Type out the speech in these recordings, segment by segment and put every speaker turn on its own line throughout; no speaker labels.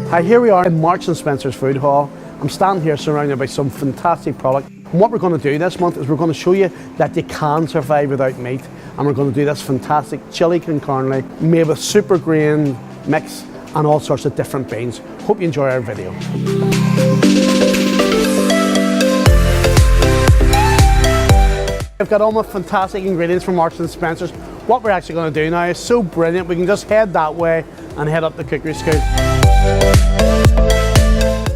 Hi, here we are in Marks and Spencer's food hall. I'm standing here surrounded by some fantastic product. And what we're going to do this month is we're going to show you that you can survive without meat. And we're going to do this fantastic chili con carne made with Supergrain mix and all sorts of different beans. Hope you enjoy our video. I've got all my fantastic ingredients from Marks and Spencer's. What we're actually going to do now is so brilliant. We can just head that way and head up the cookery school.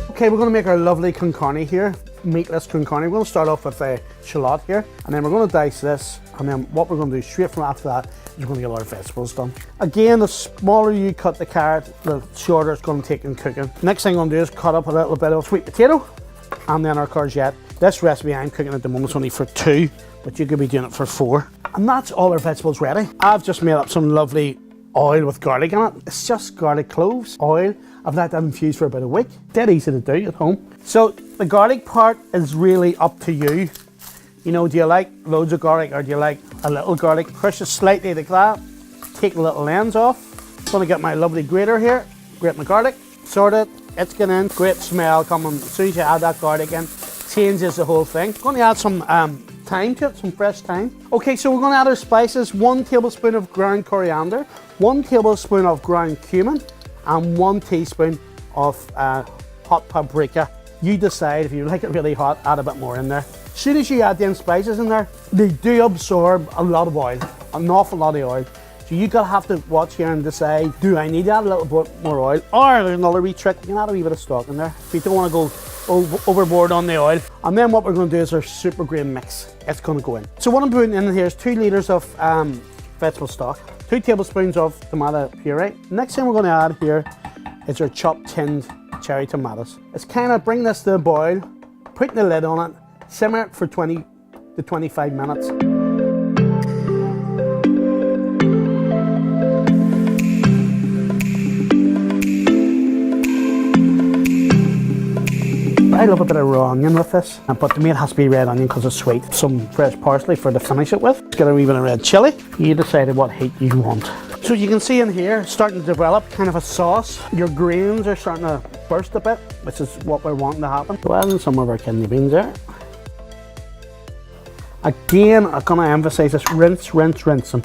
Okay, we're going to make our lovely con carne here, meatless con carne. We're going to start off with a shallot here, and then we're going to dice this, and then what we're going to do straight from after that is we're going to get our vegetables done. Again, the smaller you cut the carrot, the shorter it's going to take in cooking. Next thing I'm going to do is cut up a little bit of sweet potato, and then our courgette. This recipe I'm cooking at the moment is only for 2, but you could be doing it for 4. And that's all our vegetables ready. I've just made up some lovely oil with garlic in it. It's just garlic cloves, oil. I've let that infuse for about a week. Dead easy to do at home. So the garlic part is really up to you. You know, do you like loads of garlic or do you like a little garlic? Crush it slightly like that. Take the little ends off. I'm gonna get my lovely grater here. Grate my garlic, sort it. It's getting in. Great smell coming. As soon as you add that garlic in, changes the whole thing. I'm gonna add some thyme to it, some fresh thyme. Okay, so we're gonna add our spices. 1 tablespoon of ground coriander, 1 tablespoon of ground cumin, and 1 teaspoon of hot paprika. You decide if you like it really hot, add a bit more in there. As soon as you add them spices in there, they do absorb a lot of oil, an awful lot of oil. So you gotta have to watch here and decide, do I need to add a little bit more oil? Or there's another wee trick, you can add a wee bit of stock in there if you don't wanna go overboard on the oil. And then what we're gonna do is our Supergrain mix. It's gonna go in. So what I'm putting in here is 2 litres of vegetable stock, 2 tablespoons of tomato puree. Next thing we're going to add here is our chopped tinned cherry tomatoes. It's kind of bring this to a boil, put the lid on it, simmer it for 20 to 25 minutes. I love a bit of raw onion with this, but to me it has to be red onion because it's sweet. Some fresh parsley for to finish it with. Get a wee bit of red chilli. You decided what heat you want. So you can see in here, starting to develop kind of a sauce. Your grains are starting to burst a bit, which is what we're wanting to happen. So adding some of our kidney beans there. Again, I'm going to emphasize this, rinse, rinse, rinse them.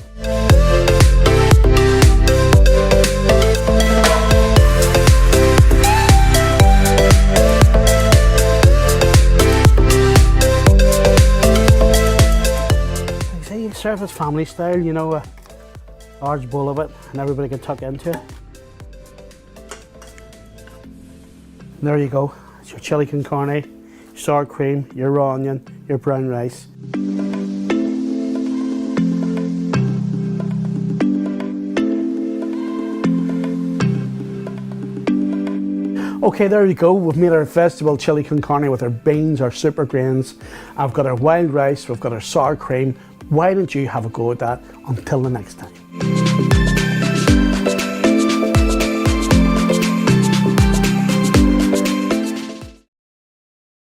Serve as family style, you know, a large bowl of it and everybody can tuck into it. And there you go, it's your chili con carne, your sour cream, your raw onion, your brown rice. Okay, there you go. We've made our vegetable chili con carne with our beans, our super grains. I've got our wild rice, we've got our sour cream. Why don't you have a go at that until the next time?